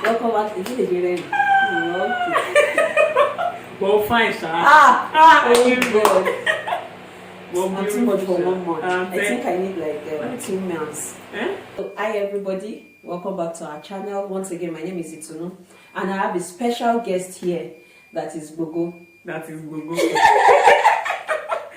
Welcome back. Is it again? Well, fine, sir. Oh God. Well, I'm too much for 1 month. I then- think I need like 2 months. Eh? So, hi everybody. Welcome back to our channel. Once again, my name is Itunu, and I have a special guest here. That is Gbogo. That is Gbogo.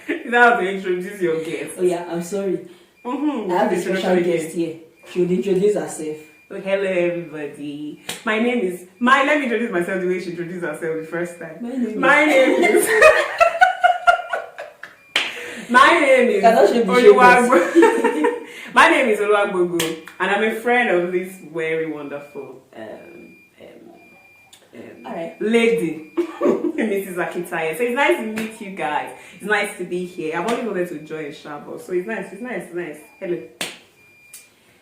Is that how to introduce your guest? Oh yeah, I'm sorry. Mm-hmm. I have a special guest here. She would introduce herself. So, hello everybody. My name is let me introduce myself the way she introduced herself the first time. My name is Cannot she be Oluwagbogo. My name is Oluwagbogo, and I'm a friend of this very wonderful Alright. lady, Mrs. Akintayos. So it's nice to meet you guys. It's nice to be here. I've only wanted to join Shabo, so it's nice. Hello.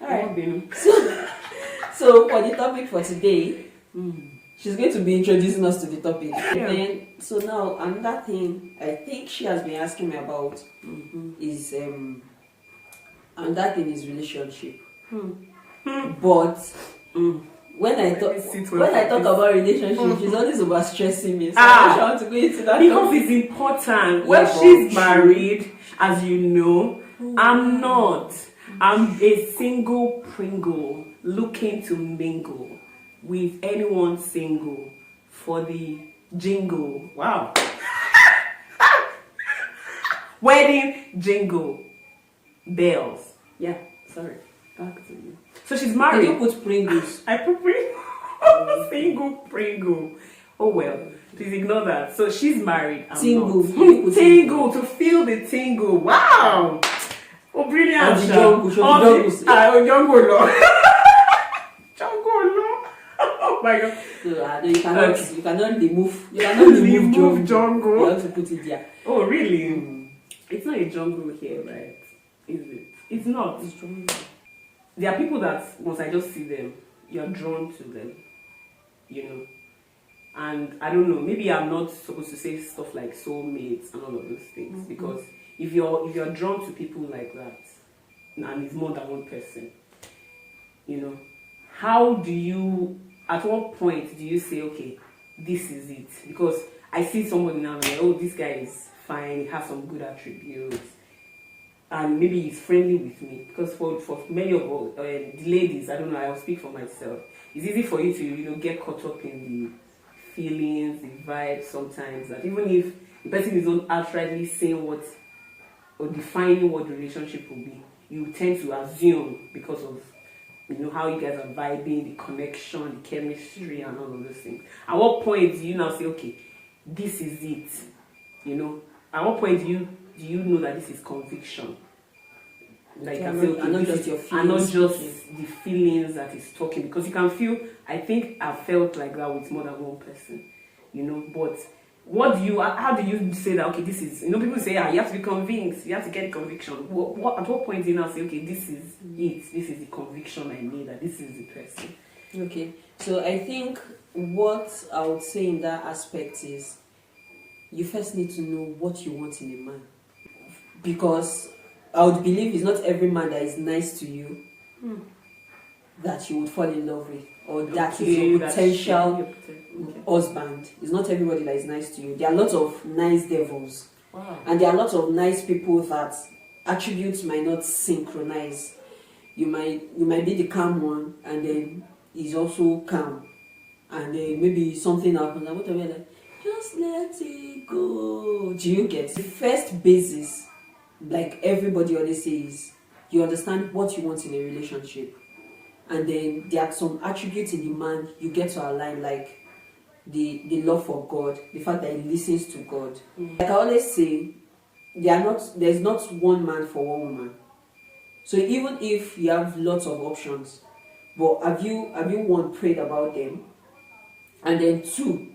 Alright. So for the topic for today, she's going to be introducing us to the topic. Yeah. And so now another thing I think she has been asking me about is another thing is relationship. But when I talk about relationship, she's always over stressing me. So I don't want to go into that because topic. it's important. Yeah, Well, but she's married, as you know. I'm not. I'm a single Pringle looking to mingle with anyone single for the jingle. Wow. Wedding jingle bells. Yeah, sorry. Back to you. So she's Did married. you put Pringles? I put Pringle. Single Pringle. Oh well, please ignore that. So she's married. I'm Tingle. not. You put Tingle, to feel the tingle. Wow. Oh, brilliant. On the jungle. Jungle law. Jungle law. Oh my God. So, you cannot remove jungle. You have to put it there. Oh really? It's not a jungle here, right? Is it? It's not. It's jungle. There are people that once I just see them, you're drawn to them, you know. And I don't know, maybe I'm not supposed to say stuff like soulmates and all of those things, because if you're drawn to people like that, and it's more than one person, you know, at what point do you say, okay, this is it? Because I see somebody now and I'm like, oh, this guy is fine, he has some good attributes, and maybe he's friendly with me. Because for many of the ladies, I don't know, I'll speak for myself, it's easy for you to get caught up in the feelings, the vibes sometimes, that even if the person is not outrightly saying what or defining what the relationship will be, you tend to assume because of how you guys are vibing, the connection, the chemistry, and all of those things. At what point do you now say, okay, this is it? At what point do you know that this is conviction? Like Okay, I say, okay, and not this just is- your and not feelings. just the feelings that is talking, because you can feel. I think I've felt like that with more than one person, But how do you say that? Okay, this is. People say, you have to be convinced. You have to get conviction. At what point do you now say, okay, this is it. This is the conviction I need. That this is the person. Okay, so I think what I would say in that aspect is you first need to know what you want in a man, because I would believe it's not every man that is nice to you that you would fall in love with, or that is your potential husband. It's not everybody that is nice to you. There are lots of nice devils. Wow. And there are lots of nice people that attributes might not synchronize. You might be the calm one, and then he's also calm, and then maybe something happens and whatever, like, just let it go. Do you get the first basis? Like everybody always says, you understand what you want in a relationship, and then there are some attributes in the man you get to align, like the love for God, the fact that he listens to God. Like I always say, there's not one man for one woman. So even if you have lots of options, but have you one, prayed about them? And then two,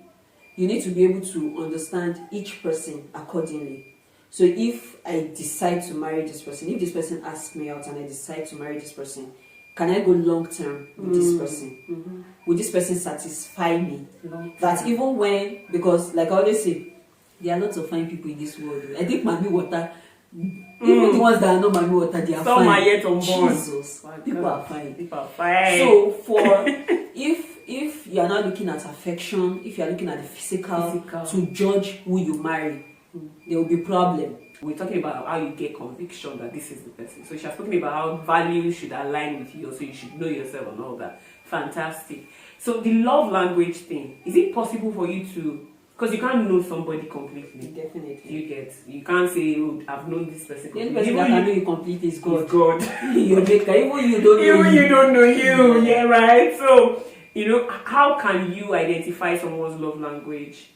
you need to be able to understand each person accordingly. So if I decide to marry this person, if this person asks me out and I decide to marry this person, can I go long term with this person? Will this person satisfy me? That even when, because like I always say, there are lots of fine people in this world. I think Mami Water, even the ones that are not Mami Water, they are Some fine. are yet unborn. Jesus, people are fine. People are fine. So for if you are not looking at affection, if you are looking at the physical to judge who you marry, there will be problem. We're talking about how you get conviction that this is the person. So she was talking about how values should align with you, so you should know yourself and all that. Fantastic. So the love language thing, is it possible for you to, because you can't know somebody completely. Definitely. You can't say, oh, I've known this person The only completely. person that can know you completely is God. God. Your maker. Even you don't know Even you. you don't know you. Yeah, right. So, how can you identify someone's love language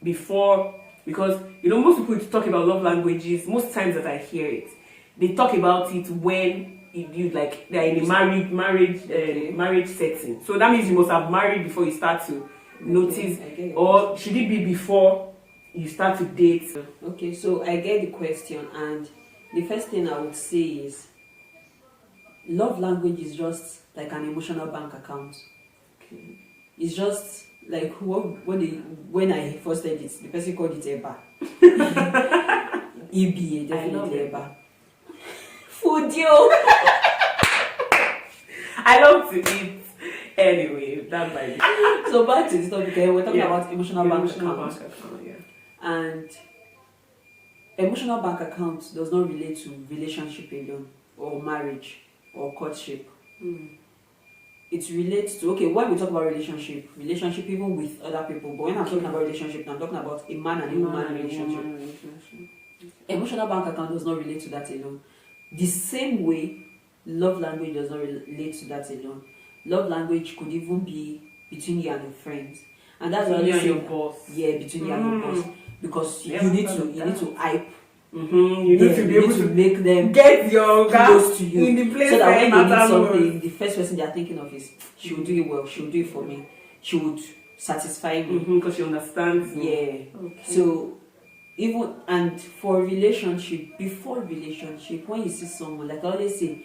before? Because most people talk about love languages. Most times that I hear it, they talk about it when they're in a marriage setting. So that means you must have married before you start to notice, or should it be before you start to date? Okay, so I get the question, and the first thing I would say is love language is just like an emotional bank account. Okay. It's just like when I first heard it, the person called it EBA. EBA, definitely EBA. Food, yo! I love to eat. Anyway, that's my idea. So back to this topic, we're talking about emotional bank account. Yeah. And emotional bank account does not relate to relationship alone, or marriage, or courtship. It relates to, when we talk about relationship even with other people, but when I'm talking about relationship, I'm talking about a man and a woman relationship. Emotional bank account does not relate to that alone. The same way love language does not relate to that alone. Love language could even be between you and your friends, and that's why you and your boss. Yeah, between you and your boss, because you need to hype. You need to be able to make them get your close to you in the place, so that when they need most. something, the first person they are thinking of is she will do it well, she will do it for me, she would satisfy me because she understands me. Yeah. Okay. So even and for relationship, before relationship, when you see someone, like I always say,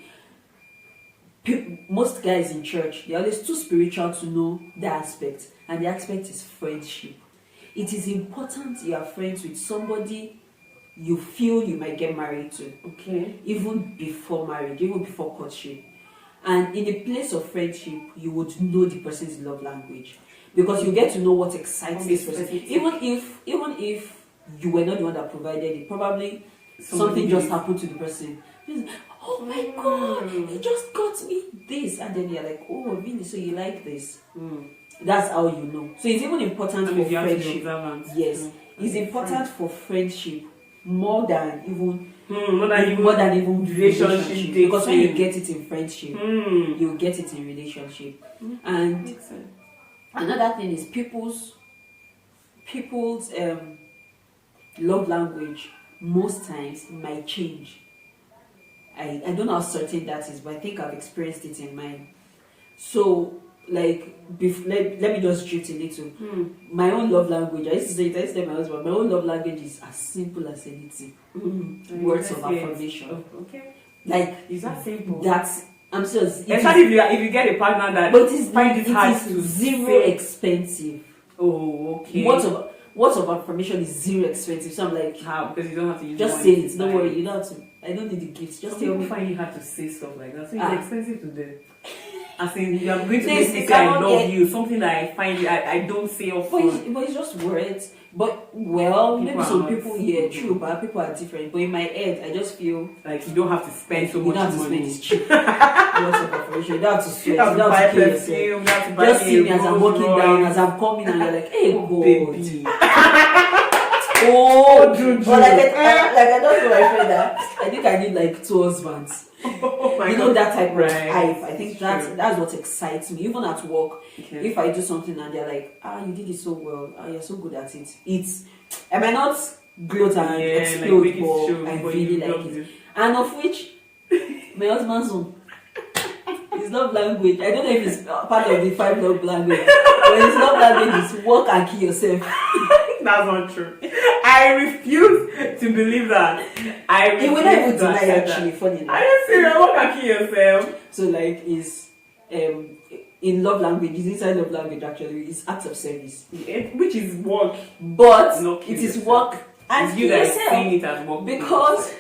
most guys in church, they're always too spiritual to know the aspect, and the aspect is friendship. It is important you are friends with somebody you feel you might get married to. Okay. Even before marriage, even before courtship. And in the place of friendship, you would know the person's love language, because you get to know what excites this person. Even if you were not the one that provided it, probably something just happened to the person. Oh my God, he just got me this, and then you're like, oh really? So you like this? That's how you know. So it's even important for friendship. Yes, it's important for friendship more than even relationship, because when you get it in friendship, you get it in relationship. And another thing is people's love language most times might change. I don't know how certain that is, but I think I've experienced it in mine. So like let me just drift a little. My own love language, I used to say my husband, my own love language is as simple as anything. Words of affirmation. Okay. Like, is that simple? That's, I'm serious. Especially if you get a partner that but it hard is to zero say. expensive. Oh, okay. Words of affirmation is zero expensive. So I'm like, how? Because you don't have to use just say it. Don't worry, you don't have to. I don't need the gifts. Just tell me. Find you have to say stuff like that. So it's expensive to them. As in, you are going to Please, say I love you. Something that I find I don't say often. But it's just words. But well, People maybe some people, true, but people are different. But in my head, I just feel like you don't have to spend so much money. It's cheap. Words of affirmation. You don't have to sweat. You don't have to kill yourself. Just see me as I'm walking down, as I'm coming, and you're like, hey, baby. Oh, dude. But like I don't know my friend that I think I need like 2 husbands. Oh my you know God. that type of right. hype. I think that's what excites me. Even at work, okay. If I do something and they're like, you did it so well. You're so good at it. I might not gloat and explode, like but I really like it. And of which, my husband's own. His love language, I don't know if it's part of the 5 love language, but his love language is work and kill yourself. That's not true. I refuse to believe that. He would not even deny actually, funny enough. Are you serious? Work and kill yourself. So like is in love language, is inside love language actually is acts of service. Which is work. But it is work and it's you that is saying it as work. Because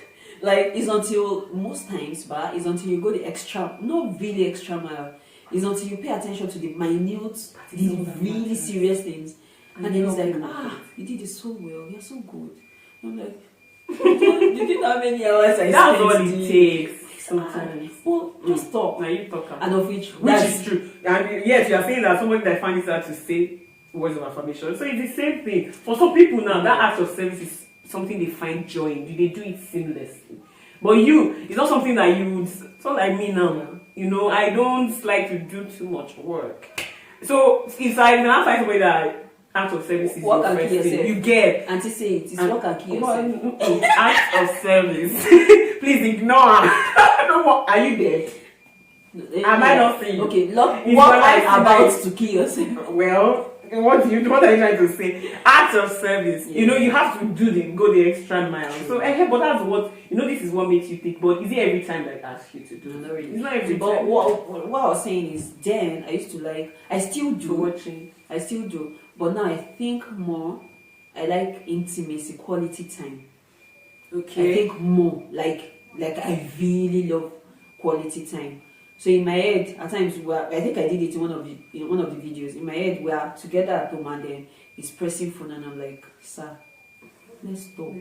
like it's until most times, but it's until you go the extra, not really extra mile. It's until you pay attention to the minute, the really serious things. And then it's like, you did it so well, you're so good. I'm like, you didn't have many hours I That's spent all it takes sometimes. Well, just talk. Now you talk about. And of which is true. I mean, yes, you are saying that somebody that finds it hard to say words of affirmation. So it's the same thing. For some people now, that act of service is something they find joy in. They do it seamlessly. But it's not something that you would. It's not like me now. You know, I don't like to do too much work. So if I now find somebody that act of service is your first thing, you get. Auntie say it is work and kill yourself. Act of service. Please ignore her. Are you dead? Am I not saying? Okay, what I'm about to kill yourself. Well, what are you trying to say? Act of service. Yeah. You know, you have to go the extra mile. So, but that's what, this is what makes you think. But is it every time I ask you to do? No, really. It's not every but time. What I was saying is, then I used to I still do. Watching. I still do. But now I think more, I like intimacy, quality time. Okay. I think more, like I really love quality time. So in my head, at times, I think I did it in one of the videos. In my head, we are together at home, and then he's pressing phone, and I'm like, sir, let's talk.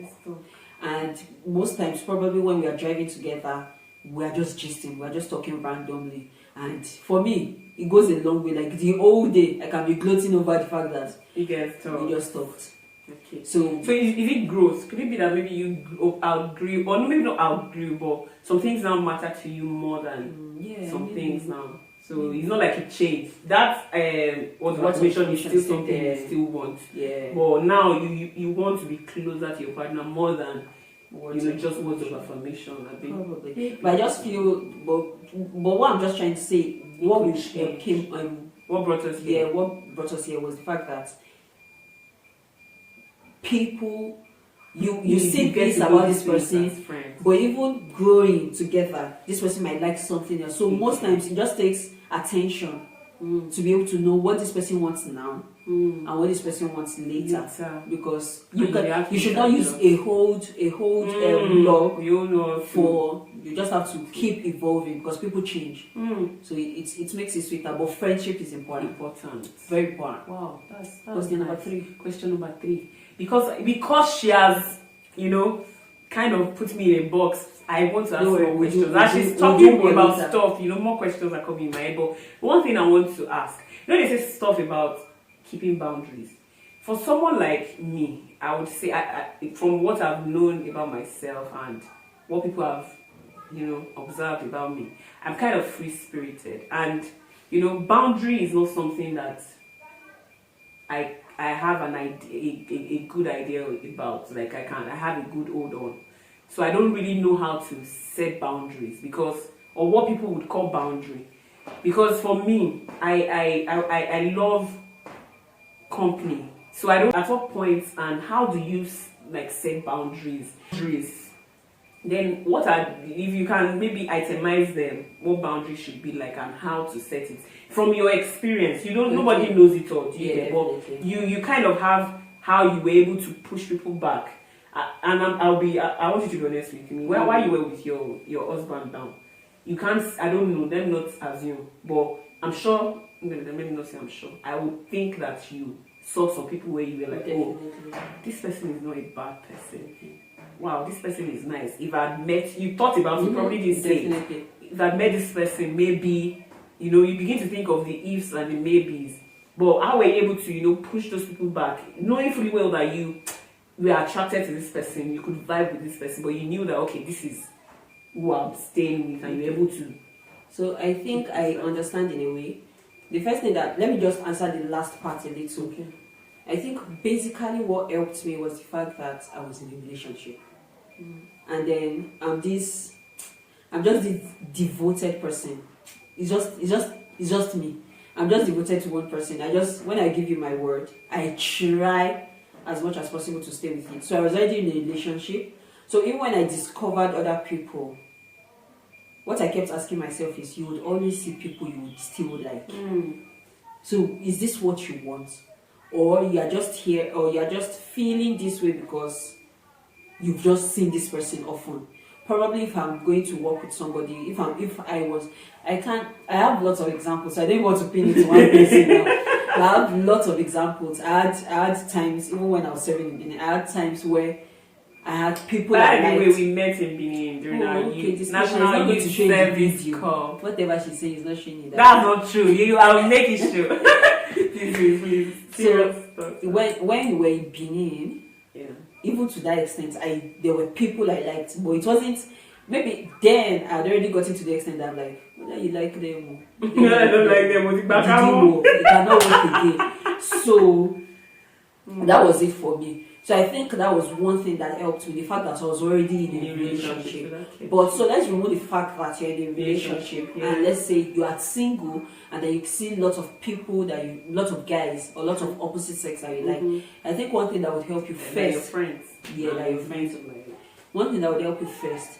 And most times, probably when we are driving together, we are just gisting, we are just talking randomly. And for me, it goes a long way. Like the whole day, I can be gloating over the fact that we just talked. Okay. So is it growth? Could it be that maybe you outgrew, or maybe not outgrew, but some things now matter to you more than some things now? So it's not like it changed. That motivation is still something you still want. Yeah. But now you want to be closer to your partner more than just words of affirmation. Probably. But I just feel, but what I'm just trying to say, what brought us here? Yeah, what brought us here was the fact that people, you say things about this person, but even growing together, this person might like something else. So most times it just takes attention to be able to know what this person wants now and what this person wants later. Because you should not use a hold log for. You just have to keep evolving because people change. So it makes it sweeter. But friendship is important. Very important. Wow, that's question number 3. Question number 3. Because she has, kind of put me in a box, I want to ask more questions. As she's talking about stuff, more questions are coming in my head. But one thing I want to ask, they say stuff about keeping boundaries. For someone like me, I would say, from what I've known about myself and what people have, observed about me, I'm kind of free-spirited. And, boundary is not something that I have a good idea about. Like I have a good hold on. So I don't really know how to set boundaries or what people would call boundary. Because for me, I love company. So I don't, at what point and how do you set boundaries? Then if you can maybe itemize them, what boundaries should be like and how to set it from your experience. Nobody knows it all, but you kind of have how you were able to push people back. And I want you to be honest with me. Why you were with your husband now, you can't. I don't know. Let me not assume, but I'm sure. Let me not say I'm sure. I would think that you saw some people where you were like, this person is not a bad person. Wow, this person is nice. If I'd met, you thought about it, probably didn't say it. If I'd met this person, maybe, you begin to think of the ifs and the maybes. But how were you able to, push those people back? Knowing fully well that you were attracted to this person, you could vibe with this person, but you knew that, okay, this is who I'm staying with, and you're able to. So I think I understand in a way. The first thing let me just answer the last part a little. Okay. I think basically what helped me was the fact that I was in a relationship. And then I'm just this devoted person. It's just me. I'm just devoted to one person. When I give you my word, I try as much as possible to stay with it. So I was already in a relationship. So even when I discovered other people, what I kept asking myself is, you would always see people you would still like. So is this what you want? Or you are just here, or you are just feeling this way because you've just seen this person often. probably if I'm going to work with somebody, I have lots of examples. I don't want to pin it to one person now. I have lots of examples. I had times, even when I was serving in Benin, I had times where I had people By that the way, liked. we met in Benin during our National Youth Service Corps. Whatever she's saying is not showing you that. That's not true. I will make it show. Please. Serious stuff. When we were in Benin, Yeah. even to that extent, there were people I liked, but it wasn't. Maybe then I'd already gotten to the extent that I'm like, whether you like them, or I don't like them. it cannot work again. So that was it for me. So I think that was one thing that helped me, the fact that I was already in a relationship. But so let's remove the fact that you're in a relationship, and let's say you are single, and then you see lots of people lots of guys or lots of opposite sex that you like. I think one thing that would help you first, your friends. like your friends. One thing that would help you first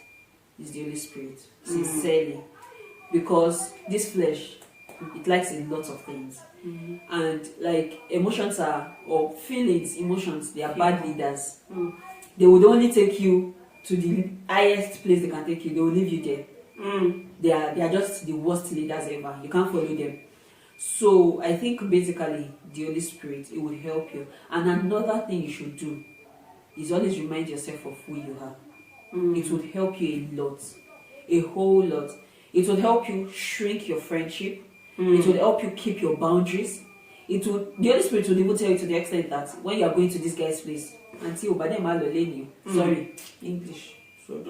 is the Holy Spirit, sincerely, because this flesh, it likes a lot of things. And like emotions or emotions, they are bad leaders. They would only take you to the highest place they can take you. They will leave you there. They are just the worst leaders ever. You can't follow them. So I think basically the Holy Spirit, it will help you. And another thing you should do is always remind yourself of who you are. It would help you a lot, a whole lot. It would help you shrink your friendship. It will help you keep your boundaries. The Holy Spirit will even tell you to the extent that when you are going to this guy's place, sorry, English. Sorry.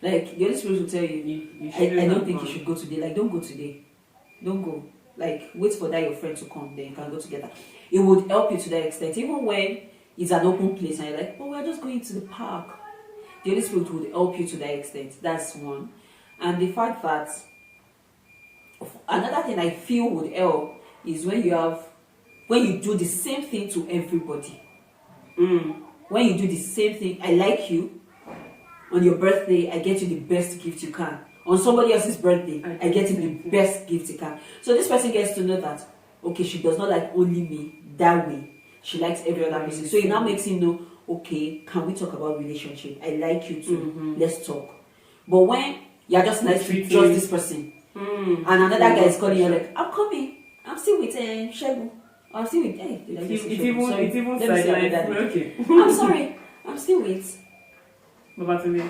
Like the Holy Spirit will tell you, I don't think you should go today. Like, don't go today. Don't go. Like, wait for that your friend to come, then you can go together. It would help you to that extent. Even when it's an open place and you're like, oh, we're just going to the park. The Holy Spirit would help you to that extent. That's one. And the fact that another thing I feel would help is when you do the same thing to everybody. When you do the same thing, I like you. On your birthday, I get you the best gift you can. On somebody else's birthday, I get you the best gift you can. So this person gets to know that, okay, she does not like only me that way. She likes every other person. So it now makes him know, okay, can we talk about relationship? I like you too. Let's talk. But when you're just nice to just this person, and another guy is calling you like, I'm coming. I'm still with Shegu. I'm still with it's even sideline. Okay. I'm sorry. I'm still with Babatunde.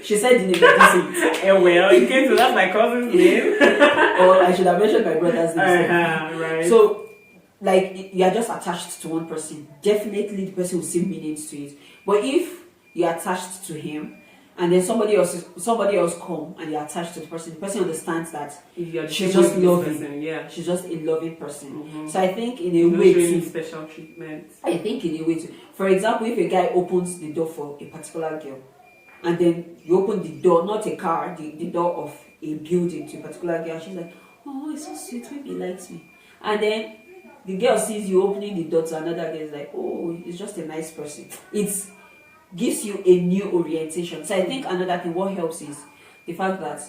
She said the name of well, you came to that's my cousin's name. Or I should have mentioned my brother's name. Right. So, like, you are just attached to one person. Definitely the person will see meanings to it. But if you are attached to him, and then somebody else come and you're attached to the person understands that she's just loving. She's just a loving person. So I think in a way too, special treatment. I think in a way too. For example, if a guy opens the door for a particular girl, and then you open the door, not a car, the door of a building to a particular girl, she's like, oh, it's so sweet, maybe he likes me. And then the girl sees you opening the door to another girl, is like, oh, it's just a nice person. It gives you a new orientation. So I think another thing, what helps is the fact that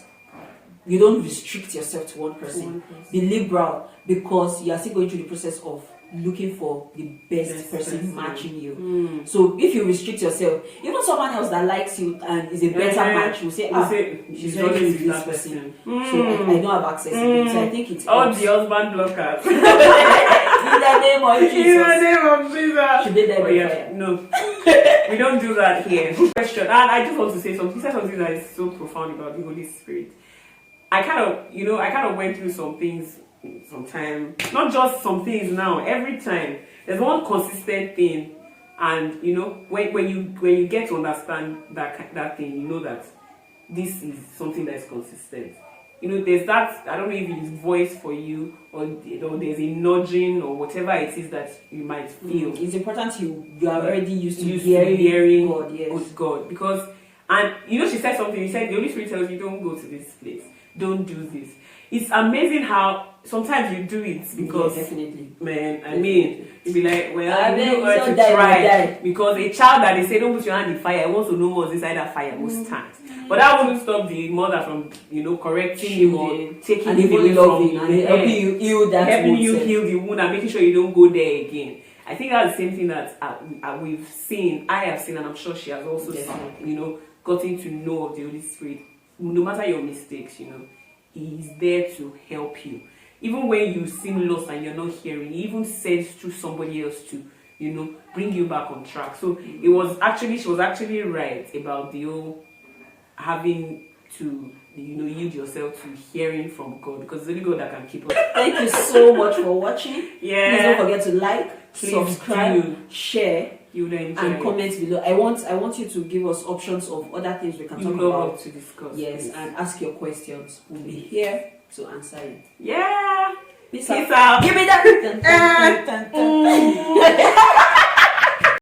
you don't restrict yourself to one person. Be liberal, because you are still going through the process of looking for the best person matching you. So if you restrict yourself, even someone else that likes you and is a better match will say, she's very good with this person. So I don't have access to it. So I think it's all the husband blockers. In the name of Jesus. In the name of Jesus. Should they die No. We don't do that here. Question. And I just want to say something. You said something that is so profound about the Holy Spirit. I kind of went through some things sometime, not just some things now, every time there's one consistent thing, and when you get to understand that thing, you know that this is something that is consistent. There's that, I don't know if it's voice for you, or there's a nudging or whatever it is that you might feel. It's important you are already used to hearing God, yes. God, because, and she said something. You said the Holy Spirit tells you, don't go to this place, don't do this. It's amazing how sometimes you do it because, definitely, man. I mean, you'd be like, well, you know to try, because a child that they say don't put your hand in fire wants to know what's inside that fire most times. But that wouldn't stop the mother from, correcting you or taking you away from you, and helping you heal that helping you heal the wound and making sure you don't go there again. I think that's the same thing that we've seen. I have seen, and I'm sure she has also seen. gotten to know of the Holy Spirit, no matter your mistakes, He is there to help you. Even when you seem lost and you're not hearing, He even says to somebody else to, bring you back on track. So she was actually right about the whole having to, yield yourself to hearing from God, because it's only God that can keep us. Thank you so much for watching. Yeah. Please don't forget to like, Please subscribe, share, You will enjoy and comment below. I want you to give us options of other things we can talk about to discuss. Yes, please. and ask your questions. We'll be here to answer you. Yeah. Peace Peace out. out. Give me that.